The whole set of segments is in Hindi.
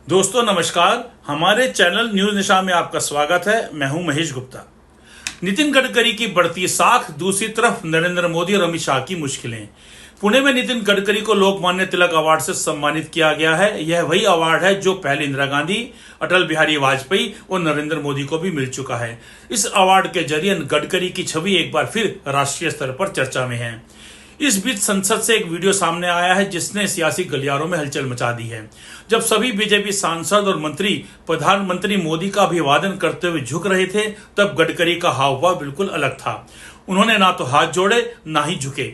दोस्तों नमस्कार। हमारे चैनल न्यूज निशा में आपका स्वागत है। मैं हूं महेश गुप्ता। नितिन गडकरी की बढ़ती साख, दूसरी तरफ नरेंद्र मोदी और अमित शाह की मुश्किलें। पुणे में नितिन गडकरी को लोकमान्य तिलक अवार्ड से सम्मानित किया गया है। यह वही अवार्ड है जो पहले इंदिरा गांधी, अटल बिहारी वाजपेयी और नरेंद्र मोदी को भी मिल चुका है। इस अवार्ड के जरिए गडकरी की छवि एक बार फिर राष्ट्रीय स्तर पर चर्चा में है। इस बीच संसद से एक वीडियो सामने आया है जिसने सियासी गलियारों में हलचल मचा दी है। जब सभी बीजेपी सांसद और मंत्री प्रधानमंत्री मोदी का अभिवादन करते हुए झुक रहे थे, तब गडकरी का हाव भाव बिल्कुल अलग था। उन्होंने ना तो हाथ जोड़े ना ही झुके।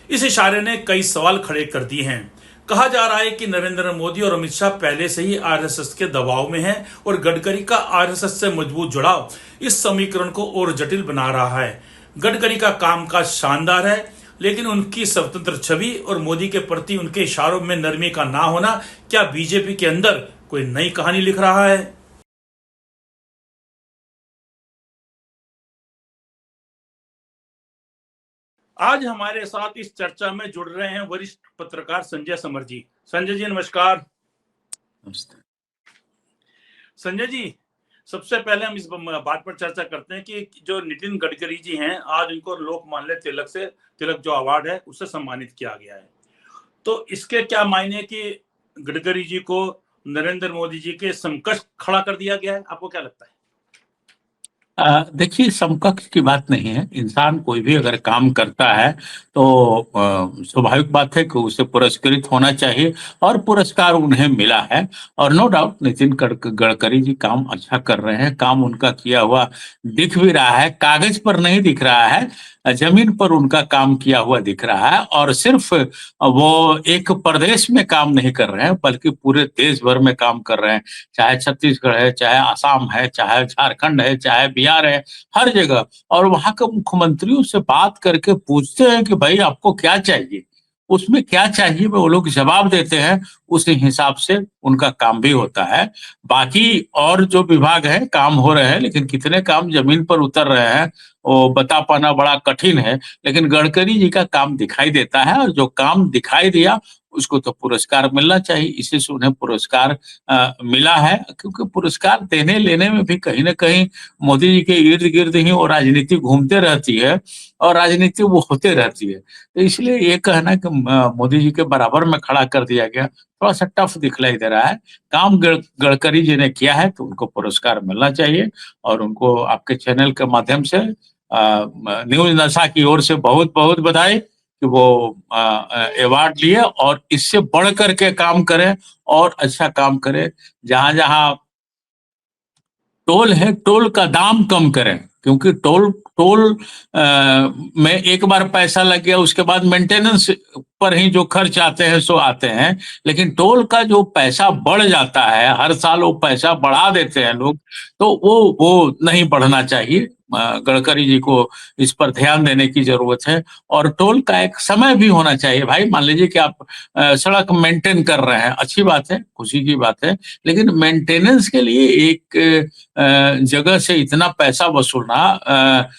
इस इशारे ने कई सवाल खड़े कर दिए हैं। कहा जा रहा है कि नरेंद्र मोदी और अमित शाह पहले से ही आरएसएस के दबाव में हैं और गडकरी का आरएसएस से मजबूत जुड़ाव इस समीकरण को और जटिल बना रहा है। गडकरी का कामकाज शानदार है, लेकिन उनकी स्वतंत्र छवि और मोदी के प्रति उनके इशारों में नरमी का ना होना क्या बीजेपी के अंदर कोई नई कहानी लिख रहा है? आज हमारे साथ इस चर्चा में जुड़ रहे हैं वरिष्ठ पत्रकार संजय समर जी। संजय जी नमस्कार। नमस्ते। संजय जी, सबसे पहले हम इस बात पर चर्चा करते हैं कि जो नितिन गडकरी जी हैं, आज उनको लोकमान्य तिलक जो अवार्ड है उससे सम्मानित किया गया है। तो इसके क्या मायने कि गडकरी जी को नरेंद्र मोदी जी के समकक्ष खड़ा कर दिया गया है? आपको क्या लगता है? देखिए, समकक्ष की बात नहीं है। इंसान कोई भी अगर काम करता है तो स्वाभाविक बात है कि उसे पुरस्कृत होना चाहिए और पुरस्कार उन्हें मिला है। और नो डाउट नितिन गडकरी जी काम अच्छा कर रहे हैं। काम उनका किया हुआ दिख भी रहा है, कागज पर नहीं दिख रहा है, जमीन पर उनका काम किया हुआ दिख रहा है। और सिर्फ वो एक प्रदेश में काम नहीं कर रहे हैं बल्कि पूरे देश भर में काम कर रहे हैं। चाहे छत्तीसगढ़ है, चाहे आसाम है, चाहे झारखंड है, चाहे बिहार है, हर जगह। और वहां के मुख्यमंत्रियों से बात करके पूछते हैं कि भाई आपको क्या चाहिए, उसमें क्या चाहिए वो लोग जवाब देते हैं। उस हिसाब से उनका काम भी होता है। बाकी और जो विभाग है काम हो रहे हैं, लेकिन कितने काम जमीन पर उतर रहे हैं वो बता पाना बड़ा कठिन है। लेकिन गडकरी जी का काम दिखाई देता है और जो काम दिखाई दिया उसको तो पुरस्कार मिलना चाहिए। इसी से उन्हें पुरस्कार मिला है, क्योंकि पुरस्कार देने लेने में भी कहीं ना कहीं मोदी जी के इर्द गिर्द ही वो राजनीति घूमते रहती है और राजनीति वो होते रहती है। तो इसलिए ये कहना कि मोदी जी के बराबर में खड़ा कर दिया गया थोड़ा सा टफ दिखलाई दे रहा है। काम गडकरी जी ने किया है तो उनको पुरस्कार मिलना चाहिए। और उनको आपके चैनल के माध्यम से न्यूज नशा की ओर से बहुत बहुत बधाई कि वो अवार्ड लिए और इससे बढ़ करके काम करें और अच्छा काम करें। जहां जहां टोल है, टोल का दाम कम करें, क्योंकि टोल टोल में एक बार पैसा लग गया, उसके बाद मेंटेनेंस पर ही जो खर्च आते हैं सो आते हैं। लेकिन टोल का जो पैसा बढ़ जाता है, हर साल वो पैसा बढ़ा देते हैं लोग, तो वो नहीं बढ़ना चाहिए। गडकरी जी को इस पर ध्यान देने की जरूरत है। और टोल का एक समय भी होना चाहिए। भाई मान लीजिए कि आप सड़क मेंटेन कर रहे हैं, अच्छी बात है, खुशी की बात है, लेकिन मेंटेनेंस के लिए एक जगह से इतना पैसा वसूलना,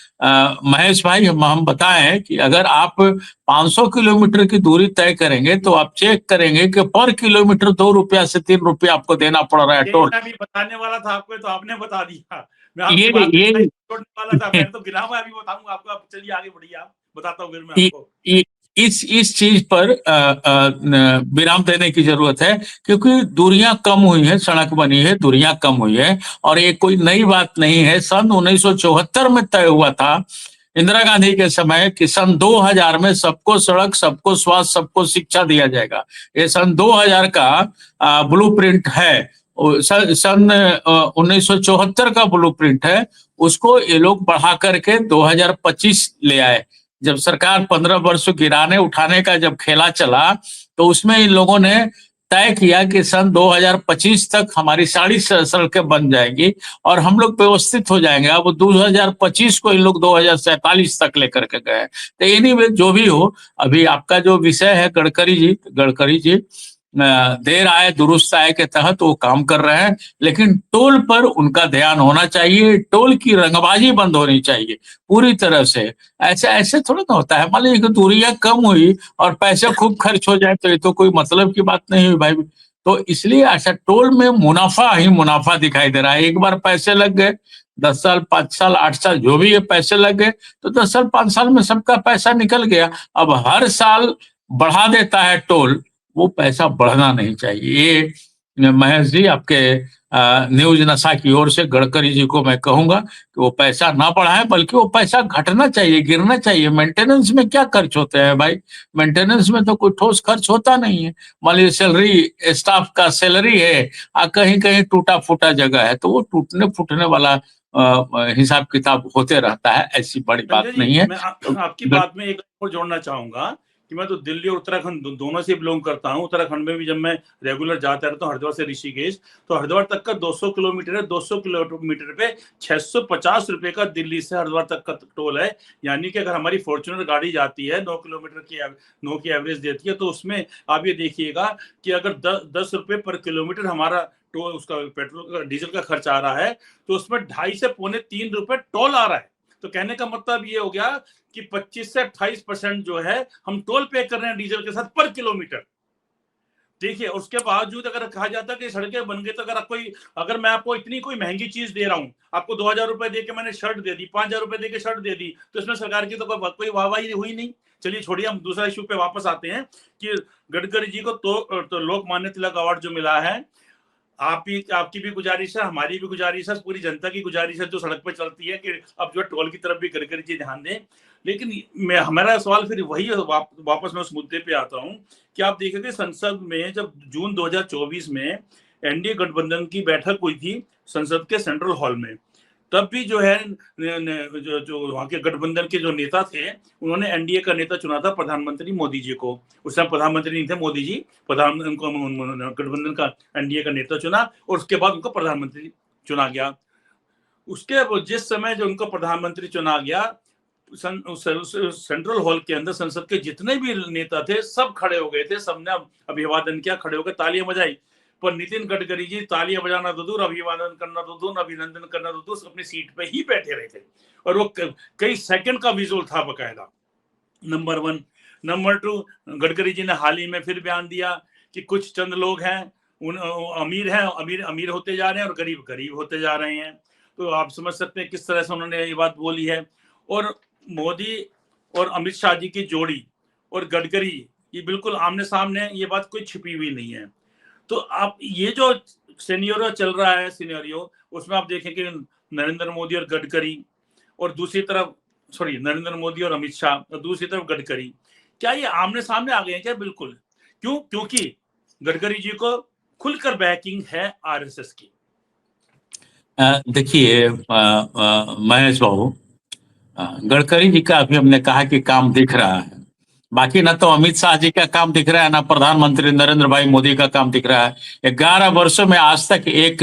महेश भाई हम बताएं कि अगर आप 500 किलोमीटर की दूरी तय करेंगे तो आप चेक करेंगे कि पर किलोमीटर 2 रुपया से 3 रुपया आपको देना पड़ रहा है टोल। मैं भी बताने वाला था आपको, तो आपने बता दिया। मैं आपकी ये बात ये छोड़ने वाला था, मैंने तो गिना हुआ, अभी बताऊंगा आपको। आप चलिए आगे बढ़िए, आप बताता हूँ फिर मैं इ, आपको। इ, इस चीज पर विराम देने की जरूरत है, क्योंकि दूरियां कम हुई है, सड़क बनी है, दूरियां कम हुई है। और ये कोई नई बात नहीं है। सन 1974 में तय हुआ था इंदिरा गांधी के समय कि सन 2000 में सबको सड़क, सबको स्वास्थ्य, सबको शिक्षा दिया जाएगा। ये सन 2000 का ब्लूप्रिंट है। सन 1974 का ब्लूप्रिंट है। उसको ये लोग बढ़ा करके 2025 ले आए। जब सरकार 15 वर्ष गिराने उठाने का जब खेला चला, तो उसमें इन लोगों ने तय किया कि सन 2025 तक हमारी सारी सड़कें बन जाएंगी और हम लोग व्यवस्थित हो जाएंगे। अब 2025 को इन लोग 2047 तक लेकर के गए। तो एनीवे जो भी हो, अभी आपका जो विषय है गडकरी जी देर आए दुरुस्त आए के तहत वो काम कर रहे हैं। लेकिन टोल पर उनका ध्यान होना चाहिए। टोल की रंगबाजी बंद होनी चाहिए पूरी तरह से। ऐसे ऐसे थोड़ा ना होता है। मान लीजिए कि दूरियां कम हुई और पैसे खूब खर्च हो जाए तो ये तो कोई मतलब की बात नहीं हुई भाई। तो इसलिए अच्छा टोल में मुनाफा ही मुनाफा दिखाई दे रहा है। एक बार पैसे लग गए, 10 साल 5 साल 8 साल जो भी ये पैसे लग गए, तो 10 साल 5 साल में सबका पैसा निकल गया। अब हर साल बढ़ा देता है टोल, वो पैसा बढ़ना नहीं चाहिए। ये महेश जी आपके न्यूज नशा की ओर से गडकरी जी को मैं कहूंगा कि वो पैसा ना बढ़ाए, बल्कि वो पैसा घटना चाहिए, गिरना चाहिए। मेंटेनेंस में क्या खर्च होते हैं भाई? मेंटेनेंस में तो कोई ठोस खर्च होता नहीं है। मान लीजिए सैलरी, स्टाफ का सैलरी है, कहीं कहीं टूटा फूटा जगह है, तो वो टूटने फूटने वाला हिसाब किताब होते रहता है, ऐसी बड़ी बात संजय जी, नहीं है। मैं तो आपकी बात में एक और जोड़ना चाहूंगा कि मैं तो दिल्ली और उत्तराखंड दोनों से बिलोंग करता हूँ। उत्तराखंड में भी जब मैं रेगुलर जाता रहता हूँ हरिद्वार से ऋषिकेश, तो हरिद्वार तक का 200 किलोमीटर है। 200 किलोमीटर पे 650 रुपए का दिल्ली से हरिद्वार तक का टोल है। यानी कि अगर हमारी फॉर्च्यूनर गाड़ी जाती है 9 किलोमीटर की 9 की एवरेज देती है, तो उसमें आप ये देखिएगा कि अगर 10 रुपए पर किलोमीटर हमारा टोल, उसका पेट्रोल का डीजल का खर्च आ रहा है, तो उसमें 2.5 से पौने 3 रुपए टोल आ रहा है। तो कहने का मतलब ये हो गया कि 25 से 28% जो है हम टोल पे कर रहे हैं डीजल के साथ पर किलोमीटर। देखिए, उसके बावजूद अगर कहा जाता है कि सड़कें बन गई, तो अगर मैं आपको इतनी कोई महंगी चीज दे रहा हूं, आपको 2,000 रुपए दे के मैंने शर्ट दे दी, 5,000 रुपए दे के शर्ट दे दी, तो इसमें सरकार की तो कोई वाहवाही हुई नहीं। चलिए छोड़िए, हम दूसरा इशू पे वापस आते हैं कि गडकरी जी को तो लोकमान्य तिलक अवार्ड जो मिला है, आपकी भी गुजारिश है, हमारी भी गुजारिश है, पूरी जनता की गुजारिश है जो सड़क पे चलती है, कि अब जो टोल की तरफ भी गडकरी जी ध्यान दें। लेकिन हमारा सवाल फिर वही वापस मैं उस मुद्दे पे आता हूँ कि आप देखेंगे संसद में जब जून 2024 में एनडीए गठबंधन की बैठक हुई थी संसद के सेंट्रल हॉल में, तब भी जो है जो वहाँ के गठबंधन के जो नेता थे, उन्होंने एनडीए का नेता चुना था प्रधानमंत्री मोदी जी को। उस समय प्रधानमंत्री नहीं थे मोदी जी, गठबंधन का एनडीए का नेता चुना और उसके बाद उनको प्रधानमंत्री चुना गया। उसके जिस समय जो उनको प्रधानमंत्री चुना गया, सेंट्रल हॉल के अंदर संसद के जितने भी नेता थे सब खड़े हो गए थे, सबने अभिवादन किया, खड़े होकर तालियां बजाई। पर नितिन गडकरी जी तालियां बजाना तो दूर, अभिवादन करना तो दूर, अभिनंदन करना तो दूर, अपनी सीट पे ही बैठे रहे थे। और वो कई सेकंड का विजुअल था बकायदा। नंबर 1। नंबर 2, गडकरी जी ने हाल ही में फिर बयान दिया कि कुछ चंद लोग हैं, उन अमीर हैं, अमीर अमीर होते जा रहे हैं और गरीब गरीब होते जा रहे हैं। तो आप समझ सकते हैं किस तरह से उन्होंने ये बात बोली है। और मोदी और अमित शाह जी की जोड़ी और गडकरी, ये बिल्कुल आमने सामने, ये बात कोई छिपी हुई नहीं है। तो आप ये जो सिनेरियो चल रहा है, उसमें आप देखें कि नरेंद्र मोदी और गडकरी, और दूसरी तरफ नरेंद्र मोदी और अमित शाह, और दूसरी तरफ गडकरी, क्या ये आमने सामने आ गए हैं क्या? बिल्कुल। क्यों? क्योंकि गडकरी जी को खुलकर बैकिंग है आरएसएस की। देखिए महेश बाबू, गडकरी जी का अभी हमने कहा कि काम दिख रहा है, बाकी ना तो अमित शाह जी का काम दिख रहा है, ना प्रधानमंत्री नरेंद्र भाई मोदी का काम दिख रहा है। 11 वर्षों में आज तक एक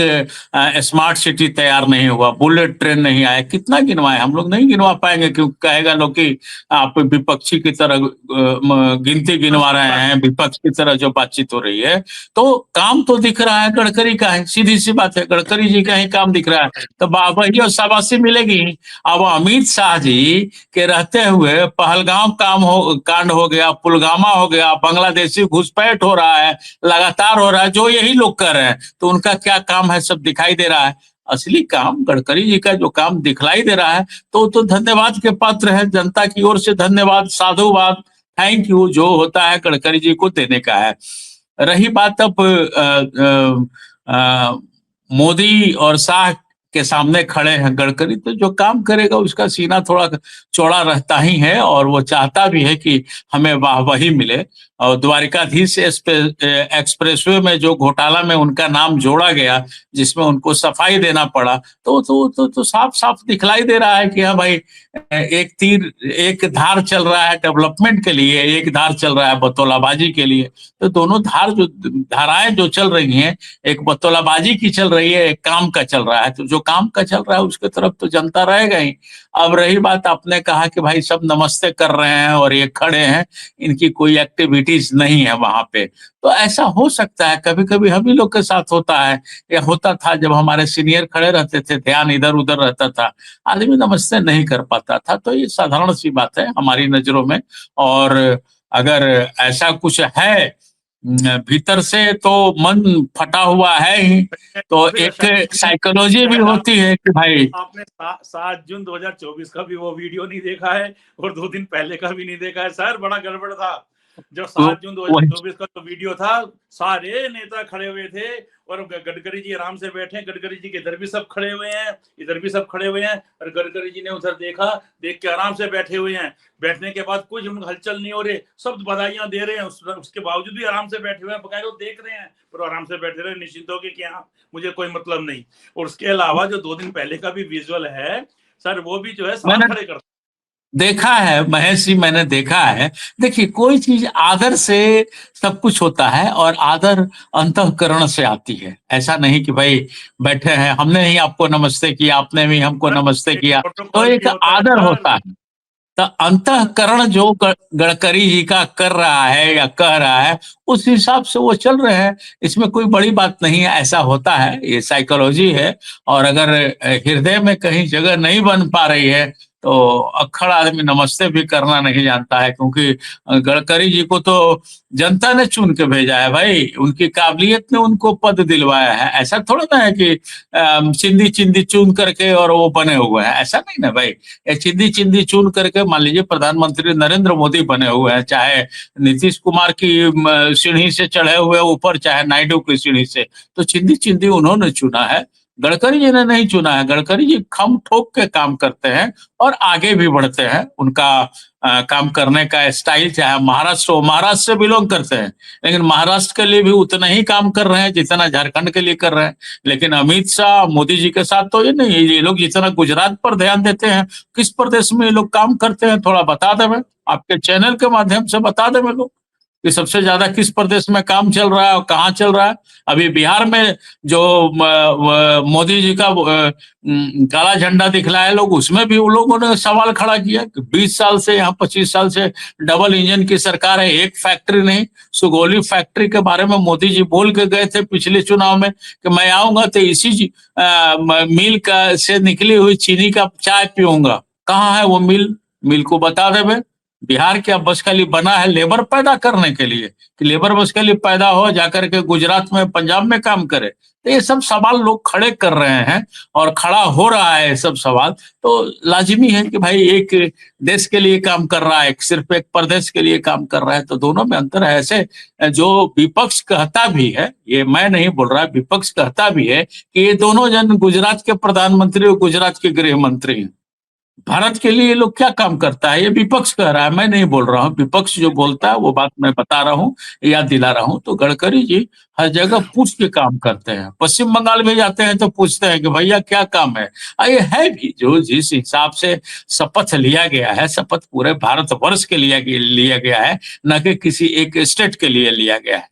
स्मार्ट सिटी तैयार नहीं हुआ, बुलेट ट्रेन नहीं आया। कितना गिनवाए? हम लोग नहीं गिनवा पाएंगे, क्योंकि कहेगा लोग कि आप विपक्षी की तरह गिनती गिनवा रहे हैं, विपक्ष की तरह जो बातचीत हो रही है। तो काम तो दिख रहा है गडकरी का है, सीधी सी बात है, गडकरी जी का ही काम दिख रहा है, तो वही और शाबाशी मिलेगी। अब अमित शाह जी के रहते हुए पहलगाम कांड हो गया, पुलवामा हो गया, बांग्लादेशी घुसपैठ हो रहा है, लगातार हो रहा है, जो यही लोग कर रहे हैं, तो उनका क्या काम है सब दिखाई दे रहा है। असली काम गडकरी जी का जो काम दिखलाई दे रहा है, तो धन्यवाद के पात्र है। जनता की ओर से धन्यवाद, साधुवाद, थैंक यू जो होता है गडकरी जी को देने का है। रही बात अब मोदी और शाह के सामने खड़े हैं गडकरी, तो जो काम करेगा उसका सीना थोड़ा चौड़ा रहता ही है, और वो चाहता भी है कि हमें वाहवाही मिले। और द्वारिकाधीश एक्सप्रेसवे में जो घोटाला में उनका नाम जोड़ा गया, जिसमें उनको सफाई देना पड़ा, तो साफ साफ दिखलाई दे रहा है कि हाँ भाई, एक तीर एक धार चल रहा है डेवलपमेंट के लिए, एक धार चल रहा है बतौलाबाजी के लिए। तो दोनों धाराएं जो चल रही हैं, एक बतौलाबाजी की चल रही है, एक काम का चल रहा है। तो जो काम का चल रहा है उसके तरफ तो जनता रहेगा ही। अब रही बात, आपने कहा कि भाई सब नमस्ते कर रहे हैं और ये खड़े हैं, इनकी कोई एक्टिविटीज नहीं है वहां पे, तो ऐसा हो सकता है, कभी कभी हम ही लोग के साथ होता है, या होता था जब हमारे सीनियर खड़े रहते थे, ध्यान इधर उधर रहता था, आदमी नमस्ते नहीं कर पाता था। तो ये साधारण सी बात है हमारी नजरों में। और अगर ऐसा कुछ है भीतर से तो मन फटा हुआ है ही। तो अभी एक शायद साइकोलॉजी भी शायद होती है कि भाई आपने 7 जून 2024 का भी वो वीडियो नहीं देखा है और 2 दिन पहले का भी नहीं देखा है सर, बड़ा गड़बड़ था। जब 7 जून वही 2024 का तो वीडियो था, सारे नेता खड़े हुए थे और गडकरी जी आराम से बैठे, गडकरी जी के इधर भी सब खड़े हुए हैं, इधर भी सब खड़े हुए हैं और गडकरी जी ने उधर देखा, देख के आराम से बैठे हुए हैं। बैठने के बाद कुछ उनका हलचल नहीं हो रही, सब बधाइयां दे रहे हैं, उसके बावजूद भी आराम से बैठे हुए हैं, बकायदा देख रहे हैं पर आराम से बैठे रहे निश्चिंत होकर कि हाँ मुझे कोई मतलब नहीं। और उसके अलावा जो 2 दिन पहले का भी विजुअल है सर, वो भी जो है सवाल मैंने खड़े करता देखा है महेश जी, मैंने देखा है। देखिए, कोई चीज आदर से सब कुछ होता है और आदर अंतःकरण से आती है। ऐसा नहीं कि भाई बैठे हैं, हमने ही आपको नमस्ते किया, आपने भी हमको है। नमस्ते एक किया, तो प्रोटोकॉल भी एक होता है आदर सर। होता है। तो अंतःकरण जो गडकरी जी का कर रहा है या कह रहा है, उस हिसाब से वो चल रहे हैं। इसमें कोई बड़ी बात नहीं है, ऐसा होता है, ये साइकोलॉजी है। और अगर हृदय में कहीं जगह नहीं बन पा रही है तो अक्खड़ आदमी नमस्ते भी करना नहीं जानता है, क्योंकि गडकरी जी को तो जनता ने चुन के भेजा है भाई, उनकी काबिलियत ने उनको पद दिलवाया है। ऐसा थोड़ा ना है कि चिंदी चिंदी चुन करके और वो बने हुए हैं, ऐसा नहीं ना भाई। ये चिंदी चिंदी चुन करके मान लीजिए प्रधानमंत्री नरेंद्र मोदी बने हुए हैं, चाहे नीतीश कुमार की सीढ़ी से चढ़े हुए ऊपर, चाहे नायडू की सीढ़ी से, तो चिंदी चिंदी उन्होंने चुना है। गडकरी जी ने नहीं चुना है। गडकरी जी खम ठोक के काम करते हैं और आगे भी बढ़ते हैं। उनका काम करने का स्टाइल, चाहे महाराष्ट्र हो, महाराष्ट्र से बिलोंग करते हैं, लेकिन महाराष्ट्र के लिए भी उतना ही काम कर रहे हैं जितना झारखंड के लिए कर रहे हैं। लेकिन अमित शाह मोदी जी के साथ तो ये नहीं, ये लोग जितना गुजरात पर ध्यान देते हैं, किस प्रदेश में ये लोग काम करते हैं थोड़ा बता दें, आपके चैनल के माध्यम से बता दें लोग कि सबसे ज्यादा किस प्रदेश में काम चल रहा है और कहाँ चल रहा है। अभी बिहार में जो मोदी जी का काला झंडा दिखलाया लोग, उसमें भी उन लोगों ने सवाल खड़ा किया कि 20 साल से, यहाँ 25 साल से डबल इंजन की सरकार है, एक फैक्ट्री नहीं। सुगौली फैक्ट्री के बारे में मोदी जी बोल के गए थे पिछले चुनाव में कि मैं आऊंगा तो इसी मिल का से निकली हुई चीनी का चाय पीऊंगा। कहाँ है वो मिल? मिल को बता देवे। बिहार क्या बस खाली बना है लेबर पैदा करने के लिए कि लेबर बस खाली पैदा हो जाकर के गुजरात में पंजाब में काम करे? तो ये सब सवाल लोग खड़े कर रहे हैं और खड़ा हो रहा है सब सवाल। तो लाजिमी है कि भाई एक देश के लिए काम कर रहा है, सिर्फ एक प्रदेश के लिए काम कर रहा है, तो दोनों में अंतर है। ऐसे जो विपक्ष कहता भी है, ये मैं नहीं बोल रहा, विपक्ष कहता भी है कि ये दोनों जन गुजरात के प्रधानमंत्री और गुजरात के गृह मंत्री हैं, भारत के लिए ये लोग क्या काम करता है, ये विपक्ष कह रहा है, मैं नहीं बोल रहा हूँ। विपक्ष जो बोलता है वो बात मैं बता रहा हूँ, याद दिला रहा हूँ। तो गडकरी जी हर जगह पूछ के काम करते हैं। पश्चिम बंगाल में जाते हैं तो पूछते हैं कि भैया क्या काम है। ये है भी, जो जिस हिसाब से शपथ लिया गया है, शपथ पूरे भारतवर्ष के लिए लिया गया है, न कि किसी एक स्टेट के लिए लिया गया है।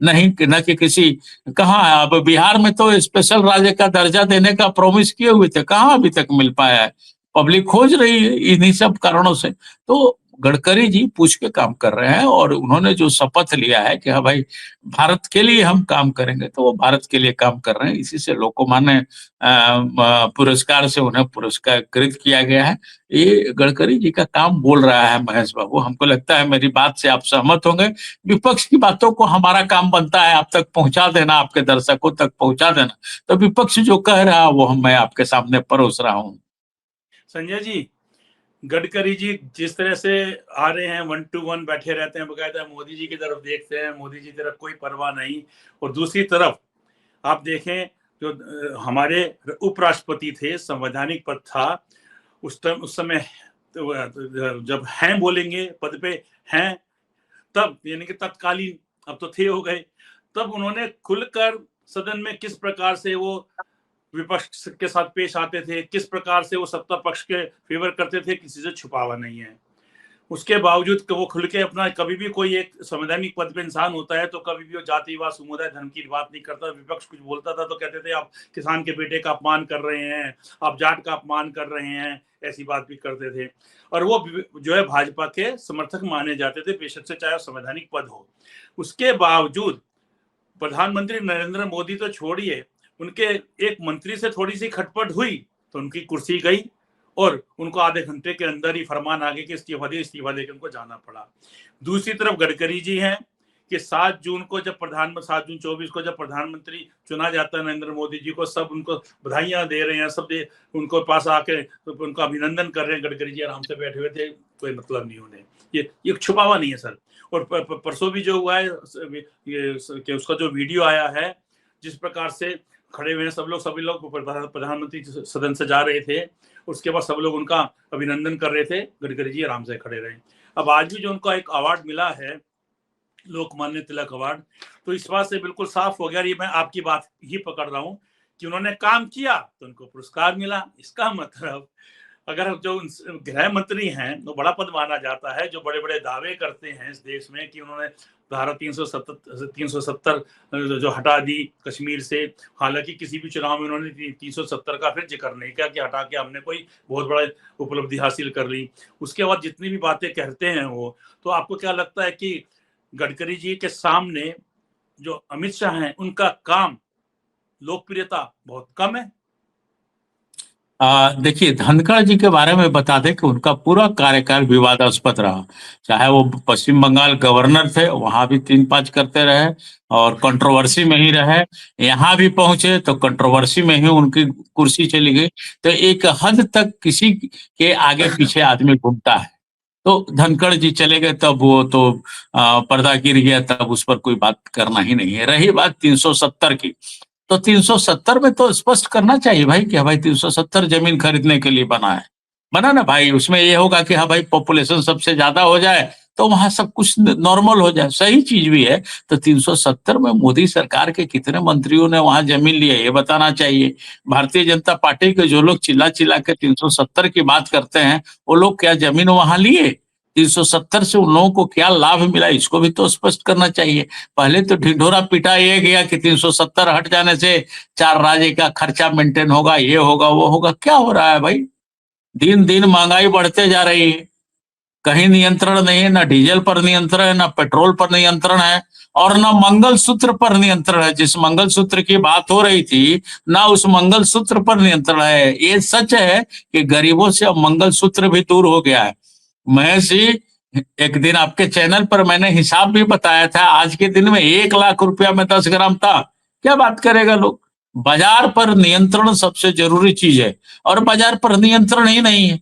नहीं, न कि किसी, कहाँ है अब बिहार में तो स्पेशल राज्य का दर्जा देने का प्रॉमिस किए हुए थे, कहाँ अभी तक मिल पाया है? पब्लिक खोज रही है इन्हीं सब कारणों से। तो गडकरी जी पूछ के काम कर रहे हैं और उन्होंने जो शपथ लिया है कि हाँ भाई भारत के लिए हम काम करेंगे, तो वो भारत के लिए काम कर रहे हैं। इसी से लोकमान्य पुरस्कार से उन्हें पुरस्कृत किया गया है। ये गडकरी जी का काम बोल रहा है महेश बाबू। हमको लगता है मेरी बात से आप सहमत होंगे। विपक्ष की बातों को हमारा काम बनता है आप तक पहुंचा देना, आपके दर्शकों तक पहुंचा देना। तो विपक्ष जो कह रहा है वो मैं आपके सामने परोस रहा हूँ। संजय जी, गडकरी जी जिस तरह से आ रहे हैं, 1 to 1 बैठे रहते हैं, बकायदा मोदी जी की तरफ देखते हैं, मोदी जी की तरफ कोई परवाह नहीं। और दूसरी तरफ आप देखें, जो हमारे उपराष्ट्रपति थे, संवैधानिक पद था, उस समय तो जब हैं बोलेंगे पद पे हैं, तब यानी कि तत्कालीन, अब तो थे हो गए, तब उन्होंने खुलकर सदन में किस प्रकार से वो विपक्ष के साथ पेश आते थे, किस प्रकार से वो सत्ता पक्ष के फेवर करते थे, किसी से छुपावा नहीं है। उसके बावजूद वो खुल के अपना, कभी भी कोई एक संवैधानिक पद पे इंसान होता है तो कभी भी वो जातिवाद, समुदाय, धर्म की बात नहीं करता। विपक्ष कुछ बोलता था तो कहते थे आप किसान के बेटे का अपमान कर रहे हैं, आप जाट का अपमान कर रहे हैं, ऐसी बात भी करते थे। और वो जो है भाजपा के समर्थक माने जाते थे, बेशक से चाहे संवैधानिक पद हो। उसके बावजूद प्रधानमंत्री नरेंद्र मोदी तो छोड़िए, उनके एक मंत्री से थोड़ी सी खटपट हुई तो उनकी कुर्सी गई और उनको आधे घंटे के अंदर ही फरमान आ गया कि इस्तीफा दे, इस्तीफा देकर उनको जाना पड़ा। दूसरी तरफ गडकरी जी हैं कि 7 जून 24 को जब प्रधानमंत्री चुना जाता है नरेंद्र मोदी जी को, सब उनको बधाइयां दे रहे हैं, सब उनको पास आके उनका अभिनंदन कर रहे हैं। गडकरी जी आराम से बैठे हुए थे, कोई मतलब नहीं उन्हें, ये छुपावा नहीं है सर। और परसों भी जो हुआ है कि उसका जो वीडियो आया है, जिस प्रकार से खड़े हुए हैं सभी लोग प्रधानमंत्री सदन से जा रहे थे, उसके बाद सब लोग उनका अभिनंदन कर रहे थे, गडकरी जी आराम से खड़े रहे। अब आज भी जो उनको एक अवार्ड मिला है, लोकमान्य तिलक अवार्ड, तो इस बात से बिल्कुल साफ हो गया, ये मैं आपकी बात ही पकड़ रहा हूं कि उन्होंने काम किया तो उनको पुरस्कार मिला। इसका मतलब अगर जो गृह मंत्री हैं, वो बड़ा पद माना जाता है, जो बड़े बड़े दावे करते हैं इस देश में कि उन्होंने धारा 370 जो हटा दी कश्मीर से, हालांकि किसी भी चुनाव में उन्होंने 370 का फिर जिक्र नहीं किया कि हटा के हमने कोई बहुत बड़ा उपलब्धि हासिल कर ली। उसके बाद जितनी भी बातें कहते हैं वो, तो आपको क्या लगता है कि गडकरी जी के सामने जो अमित शाह हैं, उनका काम, लोकप्रियता बहुत कम है? देखिए, धनखड़ जी के बारे में बता दें कि उनका पूरा कार्यकाल विवादास्पद रहा। चाहे वो पश्चिम बंगाल गवर्नर थे, वहां भी 3-5 करते रहे और कंट्रोवर्सी में ही रहे। यहाँ भी पहुंचे तो कंट्रोवर्सी में ही उनकी कुर्सी चली गई। तो एक हद तक किसी के आगे पीछे आदमी घूमता है। तो धनखड़ जी चले गए, तब वो तो पर्दा गिर गया, तब उस पर कोई बात करना ही नहीं है। रही बात 370 की, तो 370 में तो स्पष्ट करना चाहिए भाई कि हाँ भाई 370 जमीन खरीदने के लिए बना है। बना ना भाई, उसमें ये होगा कि हाँ भाई पॉपुलेशन सबसे ज्यादा हो जाए तो वहां सब कुछ नॉर्मल हो जाए, सही चीज भी है। तो 370 में मोदी सरकार के कितने मंत्रियों ने वहां जमीन ली है, ये बताना चाहिए। भारतीय जनता पार्टी के जो लोग चिल्ला चिल्ला के 370 की बात करते हैं, वो लोग क्या जमीन वहां लिए? 370 से उन लोगों को क्या लाभ मिला, इसको भी तो स्पष्ट करना चाहिए। पहले तो ढिढोरा पिटा ये गया कि 370 हट जाने से 4 राज्य का खर्चा मेंटेन होगा, ये होगा वो होगा। क्या हो रहा है भाई? दिन दिन महंगाई बढ़ते जा रही है, कहीं नियंत्रण नहीं है, ना डीजल पर नियंत्रण है, ना पेट्रोल पर नियंत्रण है, और ना मंगलसूत्र पर नियंत्रण है। जिस मंगलसूत्र की बात हो रही थी, ना उस मंगलसूत्र पर नियंत्रण है। ये सच है कि गरीबों से अब मंगलसूत्र भी दूर हो गया है। महेश जी, एक दिन आपके चैनल पर मैंने हिसाब भी बताया था, आज के दिन में 1 लाख रुपया में 10 ग्राम था। क्या बात करेगा लोग? बाजार पर नियंत्रण सबसे जरूरी चीज है, और बाजार पर नियंत्रण ही नहीं है।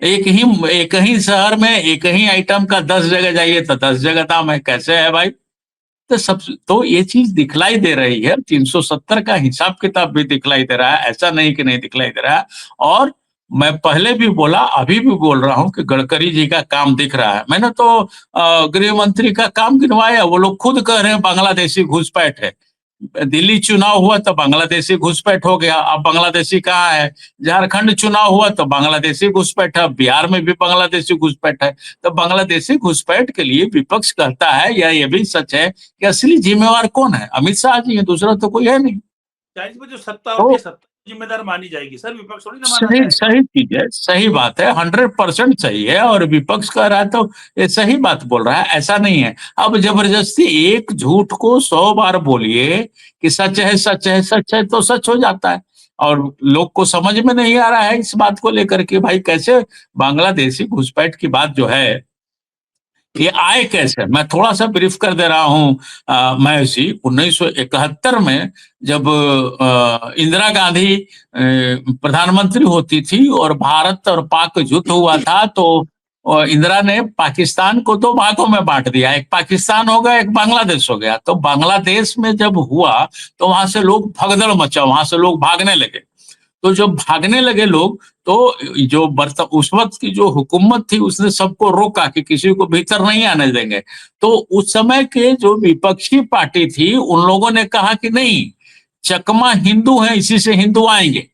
एक ही शहर में एक ही आइटम का 10 जगह जाइए तो 10 जगह दाम है। कैसे है भाई? तो ये चीज दिखलाई दे रही है। 370 का हिसाब किताब भी दिखलाई दे रहा है, ऐसा नहीं कि नहीं दिखलाई दे रहा है। और मैं पहले भी बोला, अभी भी बोल रहा हूं कि गडकरी जी का काम दिख रहा है। मैंने तो गृह मंत्री का काम गिनवाया, वो लोग खुद कह रहे हैं बांग्लादेशी घुसपैठ है। दिल्ली चुनाव हुआ तो बांग्लादेशी घुसपैठ हो गया, अब बांग्लादेशी कहाँ है? झारखंड चुनाव हुआ तो बांग्लादेशी घुसपैठ है, बिहार में भी बांग्लादेशी घुसपैठ है। तो बांग्लादेशी घुसपैठ के लिए विपक्ष कहता है, या ये भी सच है कि असली जिम्मेवार कौन है? अमित शाह जी है, दूसरा तो कोई है नहीं। इसमें जो सत्ता तो होती है, सत्ता जिम्मेदार मानी जाएगी सर, विपक्ष थोड़ी ना माना सही जाएगा। सही चीज है, सही बात है, 100% सही है। और विपक्ष कह रहा है तो ये सही बात बोल रहा है, ऐसा नहीं है। अब जबरदस्ती एक झूठ को 100 बार बोलिए कि सच है सच है सच है, तो सच हो जाता है। और लोग को समझ में नहीं आ रहा है इस बात को लेकर के भाई कैसे बांग्लादेशी घुसपैठ की बात जो है, ये आए कैसे? मैं थोड़ा सा ब्रीफ कर दे रहा हूँ महेश जी। 1971 में जब इंदिरा गांधी प्रधानमंत्री होती थी और भारत और पाक युद्ध हुआ था, तो इंदिरा ने पाकिस्तान को 2 भागों में बांट दिया, एक पाकिस्तान हो गया, एक बांग्लादेश हो गया। तो बांग्लादेश में जब हुआ तो वहां से लोग भगदड़ मचा, वहां से लोग भागने लगे। तो जब भागने लगे लोग, तो जो उस वक्त की जो हुकूमत थी उसने सबको रोका कि किसी को भीतर नहीं आने देंगे। तो उस समय के जो विपक्षी पार्टी थी, उन लोगों ने कहा कि नहीं, चकमा हिंदू है, इसी से हिंदू आएंगे,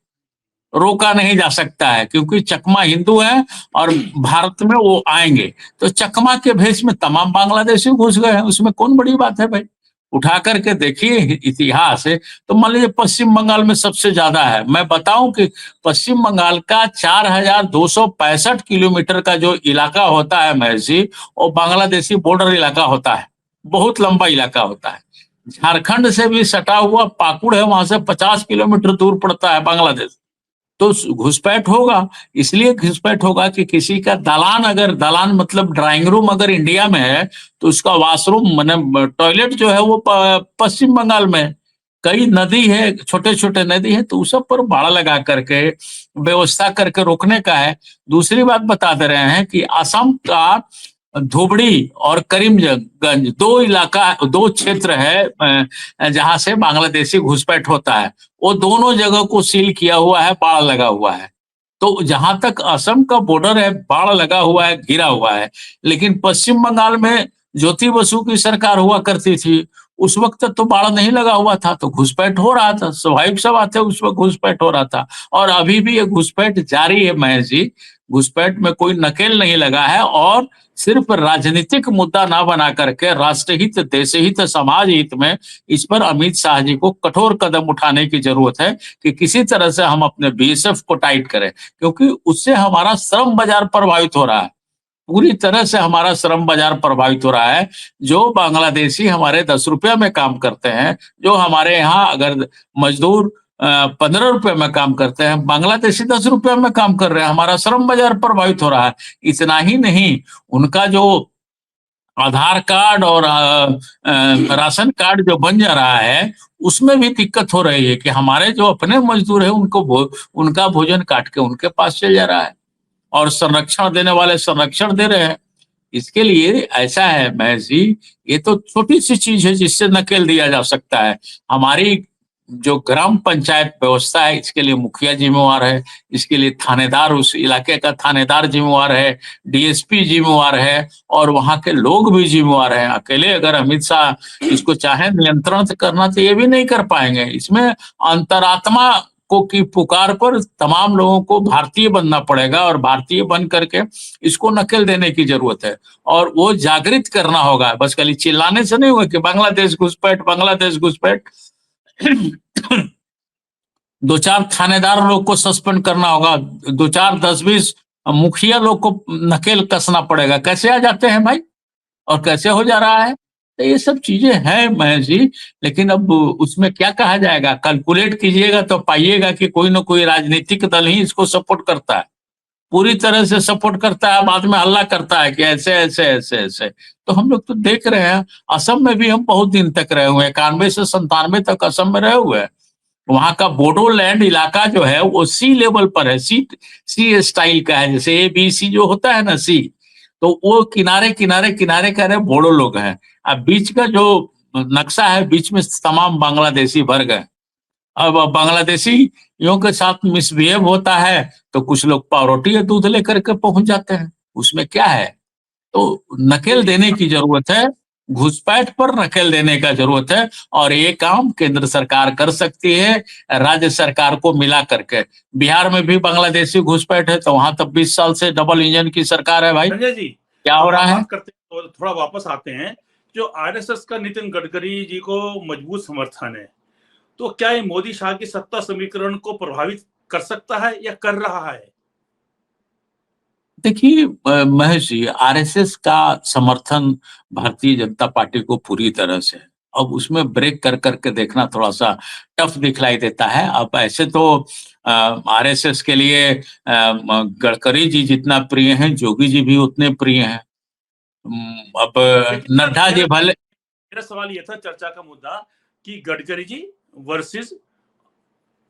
रोका नहीं जा सकता है, क्योंकि चकमा हिंदू है और भारत में वो आएंगे। तो चकमा के भेष में तमाम बांग्लादेशी घुस गए हैं, उसमें कौन बड़ी बात है भाई? उठा करके देखिए इतिहास है। तो मान लीजिए पश्चिम बंगाल में सबसे ज्यादा है। मैं बताऊं कि पश्चिम बंगाल का 4265 किलोमीटर का जो इलाका होता है महेश जी, वो बांग्लादेशी बॉर्डर इलाका होता है, बहुत लंबा इलाका होता है। झारखंड से भी सटा हुआ पाकुड़ है, वहां से 50 किलोमीटर दूर पड़ता है बांग्लादेश। तो घुसपैठ होगा। इसलिए घुसपैठ होगा कि किसी का दलान, अगर दलान मतलब ड्राइंग रूम अगर इंडिया में है, तो उसका वॉशरूम माने टॉयलेट जो है वो पश्चिम बंगाल में है। कई नदी है, छोटे छोटे नदी है, तो उस सब पर बाड़ा लगा करके व्यवस्था करके रोकने का है। दूसरी बात बता दे रहे हैं कि असम का धुबड़ी और करीमगंज दो इलाका, दो क्षेत्र है जहां से बांग्लादेशी घुसपैठ होता है। वो दोनों जगह को सील किया हुआ है, बाड़ लगा हुआ है। तो जहां तक असम का बॉर्डर है, बाड़ लगा हुआ है, घिरा हुआ है। लेकिन पश्चिम बंगाल में ज्योति बसु की सरकार हुआ करती थी, उस वक्त तो बाड़ नहीं लगा हुआ था, तो घुसपैठ हो रहा था। स्वाभाविक सा बात है, उस वक्त घुसपैठ हो रहा था। और अभी भी ये घुसपैठ जारी है महेश जी। घुसपैठ में कोई नकेल नहीं लगा है, और सिर्फ राजनीतिक मुद्दा ना बना करके राष्ट्रहित, देश हित, समाज हित में इस पर अमित शाह जी को कठोर कदम उठाने की जरूरत है कि किसी तरह से हम अपने बीएसएफ को टाइट करें, क्योंकि उससे हमारा श्रम बाजार प्रभावित हो रहा है। पूरी तरह से हमारा श्रम बाजार प्रभावित हो रहा है। जो बांग्लादेशी हमारे 10 रुपया में काम करते हैं, जो हमारे यहाँ अगर मजदूर 15 रुपए में काम करते हैं, बांग्लादेशी 10 रुपया में काम कर रहे हैं। हमारा श्रम बाजार प्रभावित हो रहा है। इतना ही नहीं, उनका जो आधार कार्ड और राशन कार्ड जो बन जा रहा है, उसमें भी दिक्कत हो रही है कि हमारे जो अपने मजदूर है उनका भोजन काट के उनके पास चल जा रहा है, और संरक्षण देने वाले संरक्षण दे रहे हैं। इसके लिए ऐसा है महेश जी, ये तो छोटी सी चीज है जिससे नकेल दिया जा सकता है। हमारी जो ग्राम पंचायत व्यवस्था है, इसके लिए मुखिया जिम्मेवार है, इसके लिए थानेदार, उस इलाके का थानेदार जिम्मेवार है, डीएसपी जिम्मेवार है, और वहां के लोग भी जिम्मेवार हैं। अकेले अगर अमित शाह इसको चाहे नियंत्रण करना, तो ये भी नहीं कर पाएंगे। इसमें अंतरात्मा को की पुकार पर तमाम लोगों को भारतीय बनना पड़ेगा, और भारतीय बन करके इसको नकेल देने की जरूरत है, और वो जागृत करना होगा। बस खाली चिल्लाने से नहीं होगा कि बांग्लादेश घुसपैठ, बांग्लादेश घुसपैठ। दो चार थानेदार लोग को सस्पेंड करना होगा, दो चार 10-20 मुखिया लोग को नकेल कसना पड़ेगा। कैसे आ जाते हैं भाई, और कैसे हो जा रहा है? तो ये सब चीजें हैं महेश जी। लेकिन अब उसमें क्या कहा जाएगा, कैलकुलेट कीजिएगा तो पाइएगा कि कोई ना कोई राजनीतिक दल ही इसको सपोर्ट करता है, पूरी तरह से सपोर्ट करता है, बाद में हल्ला करता है कि ऐसे ऐसे ऐसे ऐसे। तो हम लोग तो देख रहे हैं, असम में भी हम बहुत दिन तक रहे हुए हैं, 91 से 97 तक असम में रहे हुए हैं। वहां का बोडोलैंड इलाका जो है वो सी लेवल पर है, सी स्टाइल का है, जैसे ABC जो होता है ना, सी। तो वो किनारे किनारे किनारे किनारे बोडो लोग हैं। अब बीच का जो नक्शा है, बीच में तमाम बांग्लादेशी भर गए। अब बांग्लादेशियों के साथ मिसबिहेव होता है, तो कुछ लोग पावरोटी या दूध लेकर के पहुंच जाते हैं। उसमें क्या है? तो नकेल देने की जरूरत है, घुसपैठ पर नकेल देने का जरूरत है, और ये काम केंद्र सरकार कर सकती है, राज्य सरकार को मिला करके। बिहार में भी बांग्लादेशी घुसपैठ है, तो वहां तब 20 साल से डबल इंजन की सरकार है भाई। संजय जी, क्या हो रहा है? बात करते हैं तो थोड़ा वापस आते हैं। जो आरएसएस का नितिन गडकरी जी को मजबूत समर्थन है, तो क्या ये मोदी शाह की सत्ता समीकरण को प्रभावित कर सकता है या कर रहा है? देखिए महेश जी, आरएसएस का समर्थन भारतीय जनता पार्टी को पूरी तरह से है। अब उसमें ब्रेक कर करके देखना थोड़ा सा टफ दिखलाई देता है। अब ऐसे तो आरएसएस के लिए गडकरी जी जितना प्रिय हैं, जोगी जी भी उतने प्रिय हैं। अब लेकिन सर, नड्डा जी भले। मेरा सवाल ये था, चर्चा का मुद्दा, कि गडकरी जी वर्सेस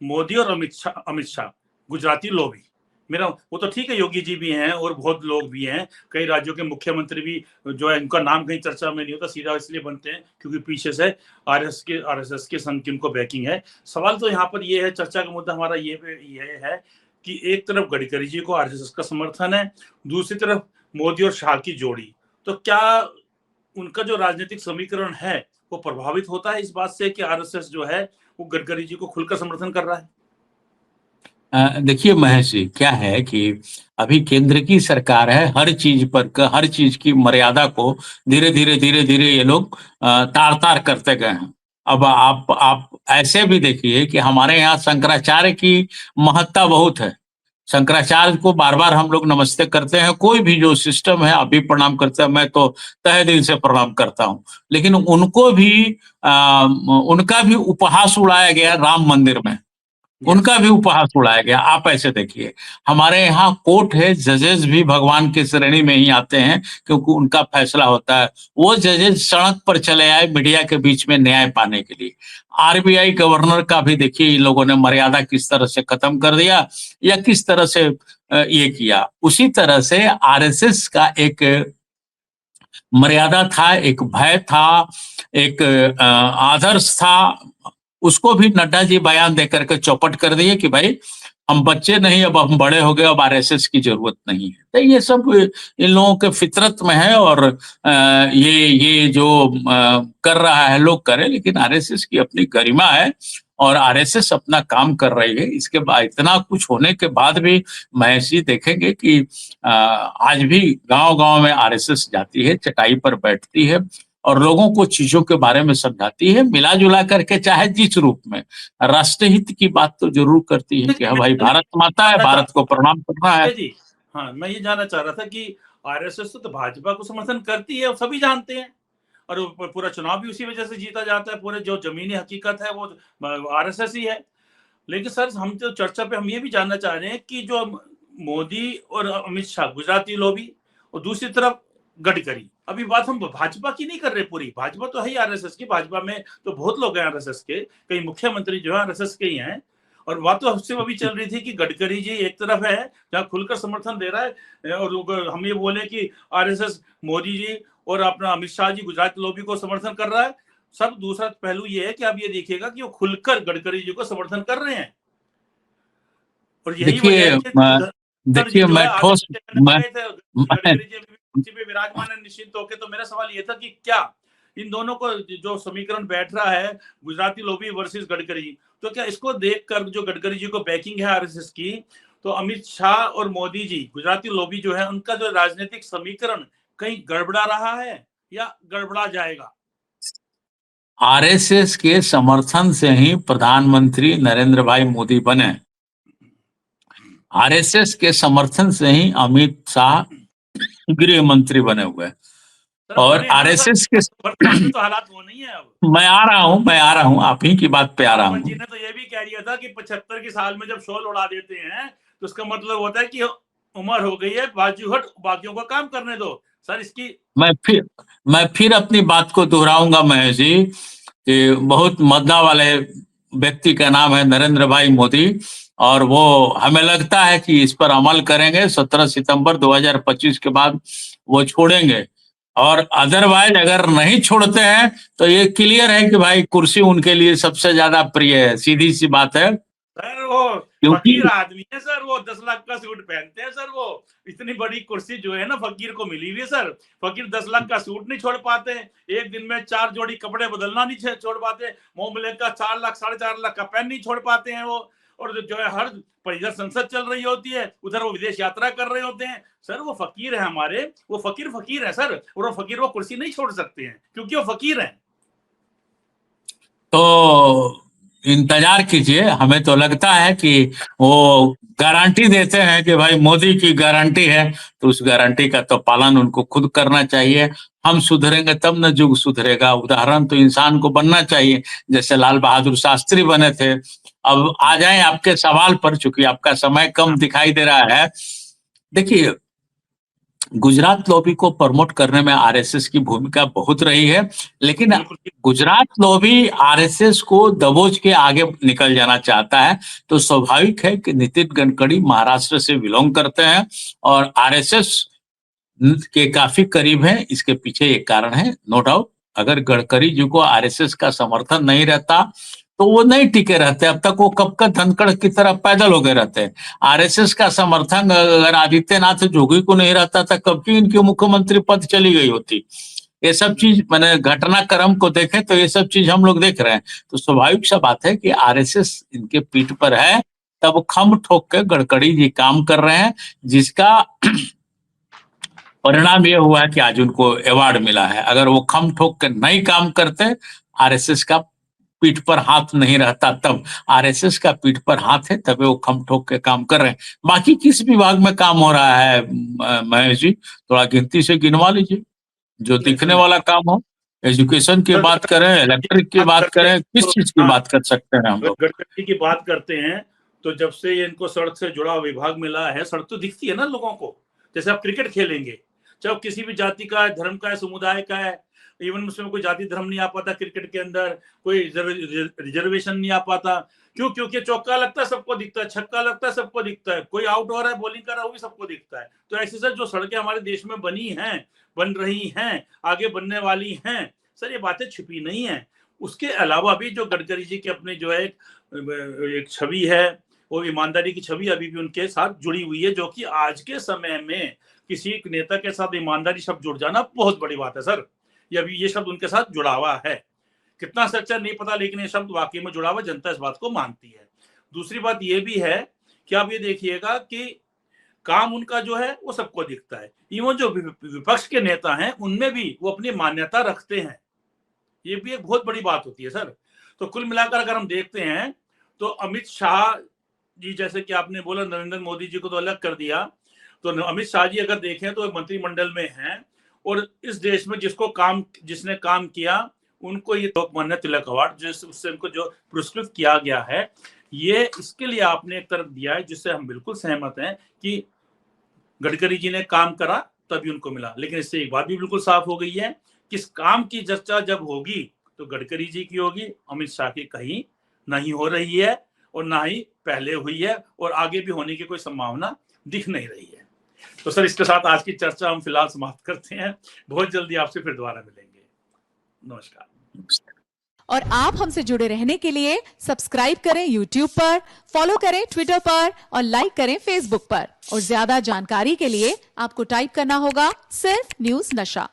मोदी और अमित शाह गुजराती लॉबी। मेरा वो तो ठीक है, योगी जी भी हैं और बहुत लोग भी हैं, कई राज्यों के मुख्यमंत्री भी जो है, इनका नाम कहीं चर्चा में नहीं होता, सीधा इसलिए बनते हैं क्योंकि पीछे से आरएसएस के संग किनको बैकिंग है। सवाल तो यहाँ पर ये है, चर्चा का मुद्दा हमारा ये है कि एक तरफ गडकरी जी को आरएसएस का समर्थन है, दूसरी तरफ मोदी और शाह की जोड़ी। तो क्या उनका जो राजनीतिक समीकरण है वो प्रभावित होता है इस बात से कि आरएसएस जो है वो गडकरी जी को खुलकर समर्थन कर रहा है? देखिए महेश जी, क्या है कि अभी केंद्र की सरकार है, हर चीज की मर्यादा को धीरे धीरे धीरे धीरे ये लोग तार तार करते गए हैं। अब आप ऐसे भी देखिए कि हमारे यहाँ शंकराचार्य की महत्ता बहुत है। शंकराचार्य को बार बार हम लोग नमस्ते करते हैं, कोई भी जो सिस्टम है अभी प्रणाम करते हैं, मैं तो तहे दिल से प्रणाम करता हूँ। लेकिन उनको भी उनका भी उपहास उड़ाया गया राम मंदिर में। उनका भी उपहास उड़ाया गया। आप ऐसे देखिए, हमारे यहाँ कोर्ट है, जजेस भी भगवान की श्रेणी में ही आते हैं, क्योंकि उनका फैसला होता है। वो जजेस सड़क पर चले आए मीडिया के बीच में न्याय पाने के लिए। आरबीआई गवर्नर का भी देखिए, इन लोगों ने मर्यादा किस तरह से खत्म कर दिया, या किस तरह से ये किया। उसी तरह से आरएसएस का एक मर्यादा था, एक भय था, एक आदर्श था, उसको भी नड्डा जी बयान देकर के चौपट कर दिए कि भाई हम बच्चे नहीं, अब हम बड़े हो गए, अब आरएसएस की जरूरत नहीं है। तो ये सब इन लोगों के फितरत में है, और ये जो कर रहा है लोग करें, लेकिन आरएसएस की अपनी गरिमा है और आरएसएस अपना काम कर रही है। इसके बाद इतना कुछ होने के बाद भी महेश जी देखेंगे कि आज भी गांव-गांव में आरएसएस जाती है, चटाई पर बैठती है और लोगों को चीजों के बारे में समझाती है, मिला-जुला करके, चाहे जिस रूप में। राष्ट्रहित की बात तो जरूर करती है कि हाँ भाई, भारत माता है, भारत को प्रणाम करना है। जी, हाँ, मैं ये जानना चाह रहा था कि आरएसएस तो भाजपा को समर्थन करती है और सभी जानते हैं, और पूरा चुनाव भी उसी वजह से जीता जाता है। पूरे जो जमीनी हकीकत है वो आरएसएस ही है। लेकिन सर, हम तो चर्चा पे हम ये भी जानना चाह रहे हैं कि जो मोदी और अमित शाह गुजराती लॉबी, और दूसरी तरफ गडकरी, अभी बात हम भाजपा की नहीं कर रहे पूरी। भाजपा तो है ही आरएसएस की, भाजपा में तो बहुत लोग हैं आरएसएस के, कई मुख्यमंत्री जो है आरएसएस के ही हैं। और बात तो उससे अभी चल रही थी कि गडकरी जी एक तरफ है जहाँ खुलकर समर्थन दे रहा है, और हम ये बोले कि आरएसएस मोदी जी और अपना अमित शाह जी गुजरात लॉबी को समर्थन कर रहा है। सब दूसरा पहलू ये है कि आप ये देखिएगा कि वो खुलकर गडकरी जी को समर्थन कर रहे हैं, और यही वजह देखिए है कि उधर जी देखिए जो है मैं आगे ठोस पीछे मैं, गए थे, मैं गडकरी जी भी कुर्सी पे विराजमान है निश्चिंत होके। तो मेरा सवाल ये था कि क्या इन दोनों को जो समीकरण बैठ रहा है, गुजराती लॉबी वर्सेस गडकरी, तो क्या इसको देखकर जो गडकरी जी को बैकिंग है आरएसएस की, तो अमित शाह और मोदी जी गुजराती लॉबी जो है उनका जो राजनीतिक समीकरण कहीं गड़बड़ा रहा है या गड़बड़ा जाएगा? आरएसएस के समर्थन से ही प्रधानमंत्री नरेंद्र भाई मोदी बने। आरएसएस के समर्थन से ही अमित शाह गृह मंत्री बने हुए। सर और बने हैं ना सर, आरएसएस के वर्तमान में तो हालात वो नहीं है अब। मैं आ रहा हूं, आप ही की बात पे आ रहा रावण जी हूं। ने तो ये भी कह दिया था कि 75 की साल में जब शोल उड़ा देते हैं तो उसका मतलब होता है कि उम्र हो गई है, बाजू हट, बाकियों का काम करने दो। सर इसकी मैं फिर मैं फिर अपनी बात को दोहराऊंगा महेश जी, कि बहुत मद्दा वाले व्यक्ति का नाम है नरेंद्र भाई मोदी, और वो हमें लगता है कि इस पर अमल करेंगे। 17 सितंबर 2025 के बाद वो छोड़ेंगे, और अदरवाइज अगर नहीं छोड़ते हैं तो ये क्लियर है कि भाई कुर्सी उनके लिए सबसे ज्यादा प्रिय है। सीधी सी बात है, सर वो क्योंकि फकीर आदमी है सर, वो 10 लाख का सूट पहनते हैं सर। वो इतनी बड़ी कुर्सी जो है ना फकीर को मिली हुई है सर। फकीर 10 लाख का सूट नहीं छोड़ पाते, एक दिन में 4 जोड़ी कपड़े बदलना नहीं छोड़ पाते, मोहम्मद का 4 लाख 4.5 लाख का पेन नहीं छोड़ पाते हैं वो। और जो है हर पर इधर संसद चल रही होती है, उधर वो विदेश यात्रा कर रहे होते हैं। सर वो फकीर है हमारे, वो फकीर है सर, और वो फकीर वो कुर्सी नहीं छोड़ सकते हैं क्योंकि वो फकीर है। तो इंतजार कीजिए। हमें तो लगता है कि वो गारंटी देते हैं कि भाई मोदी की गारंटी है, तो उस गारंटी का तो पालन उनको खुद करना चाहिए। हम सुधरेंगे तब न युग सुधरेगा। उदाहरण तो इंसान को बनना चाहिए, जैसे लाल बहादुर शास्त्री बने थे। अब आ जाए आपके सवाल पर, चूंकि आपका समय कम दिखाई दे रहा है। देखिए, गुजरात लॉबी को प्रमोट करने में आरएसएस की भूमिका बहुत रही है, लेकिन बिल्कुल। गुजरात लॉबी आरएसएस को दबोच के आगे निकल जाना चाहता है। तो स्वाभाविक है कि नितिन गडकरी महाराष्ट्र से बिलोंग करते हैं और आरएसएस के काफी करीब हैं। इसके पीछे एक कारण है, नो डाउट। अगर गडकरी जी को आरएसएस का समर्थन नहीं रहता तो वो नहीं टिके रहते। अब तक वो कब का धनखड़ की तरह पैदल हो गए रहते। आरएसएस का समर्थन अगर आदित्यनाथ जोगी को नहीं रहता था, कब की इनकी मुख्यमंत्री पद चली गई होती। ये सब चीज मैंने घटनाक्रम को देखे तो ये सब चीज हम लोग देख रहे हैं। तो स्वाभाविक सा बात है कि आरएसएस इनके पीठ पर है, तब खम ठोक के गडकरी जी काम कर रहे हैं, जिसका परिणाम ये हुआ है कि आज उनको अवार्ड मिला है। अगर वो खम ठोक के नहीं काम करते, आरएसएस का पीठ पर हाथ नहीं रहता, तब आरएसएस का पीठ पर हाथ है, तभी वो खम ठोक के काम कर रहे हैं। बाकी किस विभाग में काम हो रहा है महेश जी, थोड़ा गिनती से गिनवा लीजिए जो दिखने वाला काम हो। एजुकेशन की बात करें, इलेक्ट्रिक की बात करें, किस चीज की हाँ, बात कर सकते हैं हम लोग। गडकरी की बात करते हैं तो जब से ये इनको सड़क से जुड़ा विभाग मिला है, सड़क तो दिखती है ना लोगों को। जैसे आप क्रिकेट खेलेंगे, चाहे किसी भी जाति का है, धर्म का है, समुदाय का है, इवन उसमें कोई जाति धर्म नहीं आ पाता क्रिकेट के अंदर, कोई रिजर्वेशन नहीं आ पाता। क्यों? क्योंकि चौका लगता है सबको दिखता है, छक्का लगता है सबको दिखता है, कोई आउट हो रहा है, बॉलिंग कर रहा है, वो भी सबको दिखता है। तो ऐसे सर जो सड़कें हमारे देश में बनी हैं, बन रही हैं, आगे बनने वाली हैं, सर ये बातें छिपी नहीं है। उसके अलावा भी जो गडकरी जी की अपने जो है एक छवि है, वो ईमानदारी की छवि अभी भी उनके साथ जुड़ी हुई है, जो कि आज के समय में किसी एक नेता के साथ ईमानदारी शब्द जुड़ जाना बहुत बड़ी बात है सर। ये अभी ये शब्द उनके साथ जुड़ा हुआ है, कितना सच्चा नहीं पता, लेकिन ये शब्द वाकई में जुड़ा हुआ, जनता इस बात को मानती है। दूसरी बात ये भी है कि आप ये देखिएगा कि काम उनका जो है वो सबको दिखता है। इवन जो विपक्ष के नेता हैं उनमें भी वो अपनी मान्यता रखते हैं, ये भी एक बहुत बड़ी बात होती है सर। तो कुल मिलाकर अगर हम देखते हैं तो अमित शाह जी, जैसे कि आपने बोला नरेंद्र मोदी जी को तो अलग कर दिया, तो अमित शाह जी अगर देखें तो मंत्रिमंडल में हैं, और इस देश में जिसने काम किया उनको ये लोकमान्य तिलक अवार्ड उससे उनको जो पुरस्कृत किया गया है, ये इसके लिए आपने एक तरफ दिया है, जिससे हम बिल्कुल सहमत हैं कि गडकरी जी ने काम करा तभी उनको मिला। लेकिन इससे एक बात भी बिल्कुल साफ हो गई है कि इस काम की चर्चा जब होगी तो गडकरी जी की होगी, अमित शाह की कहीं नहीं हो रही है, और ना ही पहले हुई है, और आगे भी होने की कोई संभावना दिख नहीं रही है। तो सर इसके साथ आज की चर्चा हम फिलहाल समाप्त करते हैं। बहुत जल्दी आपसे फिर दोबारा मिलेंगे। नमस्कार। और आप हमसे जुड़े रहने के लिए सब्सक्राइब करें YouTube पर, फॉलो करें Twitter पर और लाइक करें Facebook पर। और ज्यादा जानकारी के लिए आपको टाइप करना होगा सिर्फ न्यूज़ नशा।